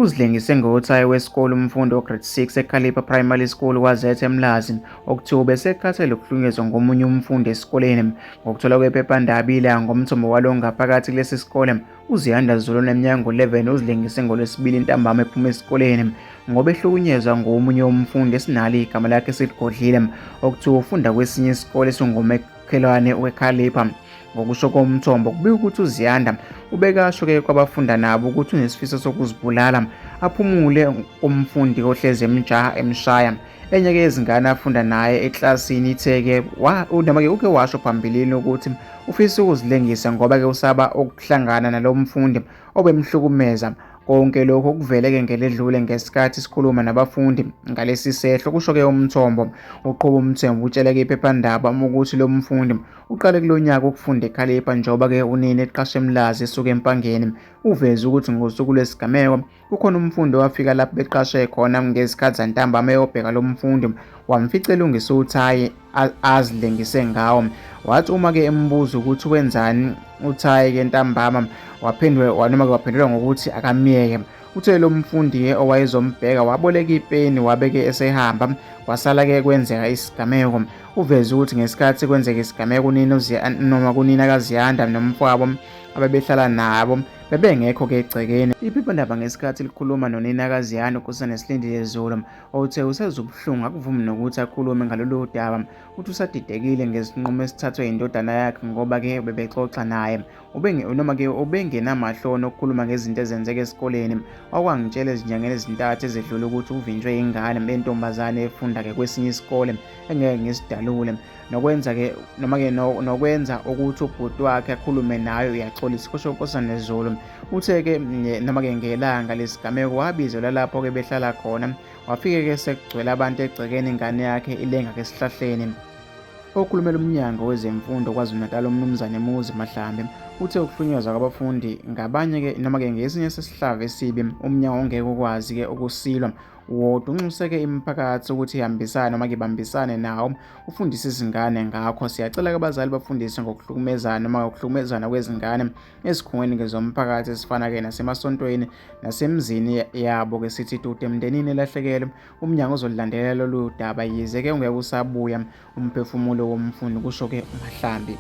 Uzilengise ngothayi wesikole umfundi ograde 6 eKhalipha Primary School kwaZethe eMlazi okuthiwa ubesekhathele ukuhlukunyezwa ngomunye umfundi esikoleni. Ngokuthola kwephephandaba Ilanga ngomthombo walo ngaphakathi kulesi sikole, uZiyanda Zulu oneminyaka ngo-11 uzilengise ngoLwesibili ntambama ephuma esikoleni ngoba ehlukunyezwa ngomunye umfundi esinalo igama lakhe siligodlile okuthiwa ufunda kwesinye isikole esingumakhelwane weKhalipha. Ngokusho komthombo kubika ukuthi uZiyanda ubekasho-ke kwabafunda nabo ukuthi unesifiso sokuzibulala aphumule umfundi ohlezi emshaya. Enye-ke yezingane afunda naye eklasini ithe-ke noma-ke uke washo phambilini ukuthi ufisa ukuzilengisa ngoba-ke usaba ukuhlangana nalo mfundi obemhlukumeza. Konke lokho kuvele-ke ngeledlule ngesikhathi sikhuluma nabafundi ngalesi sehlo. Kusho-ke umthombo uqhuba umthembu utshele-ke iphephandaba ukuthi lo mfundi uqale kulo nyaka ukufunda eKhalipha njengoba-ke unina eqashe eMlazi esuka Empangeni. Uveze ukuthi ngosuku lwesigameko kukhona umfundi owafika lapho beqashe khona ngezikhathi zantambama eyobheka lo mfundi wamfica elungise uthayi azilengise ngawo. Wathi uma-ke embuza ukuthi wenzani uthayi-ke ntambama waphendula ngokuthi akamyeke. Uthe lo mfundi-ke owayezombheka waboleka ipeni wabe-ke esehamba kwasala-ke kwenzeka isigameko. Uveze ukuthi ngesikhathi kwenzeka isigameko kunina kaZiyanda nomfowabo ababehlala nabo bebengekho-ke egcekeni. Iphephandaba ngesikhathi likhuluma nonina kaZiyanda uNkosazana Silindile Zulu othe usezwa ubuhlungu akuvumi nokuthi akhulume ngalolu daba. Uthi usadidekile ngesinqumo esithathwe indodana yakhe ngoba-ke bebexoxa naye noma-ke ubengenamahloni okukhuluma ngezinto ezenzeka esikoleni. Okwangitshela ezinyangeni ezintathu ezedlule ukuthi uvinjwe ingane bentombazane efunda-ke kwesinye isikole engeke ngisidalule nokwenza ukuthi ubhuti wakhe akhulume nayo uyaxolisa. Kusho uNkosazana Zulu. Uthe-ke noma-ke ngelanga lesigameko wabizelwa lapho-ke behlala khona wafike-ke sekugcwele abantu egcekeni ingane yakhe ilenga-ke esihlahleni. Okhulumela umnyango wezemfundo KwaZulu-Natal umnumzane Muzi Mahlambe uthe ukuhlunyezwa kwabafundi ngabanye-ke noma-ke ngesinye sesihlava esibi umnyango ongeke ukwazi-ke ukusilwa wodwa. Unxuse-ke imiphakathi ukuthi ihambisane noma-ke ibambisane nawo ufundise izingane ngakho. Siyacela-ke abazali bafundise ngokuhlukumezana noma ngokuhlukumezana kwezingane ezikhungweni zomphakathi ezifana-ke nasemasontweni nasemizini yabo-ke. Sithi tude emndenini elahlekelwe, umnyango uzolilandelela lolu daba yize-ke ungeke usabuya umphefumulo womfundi. Kusho-ke uMahlambe.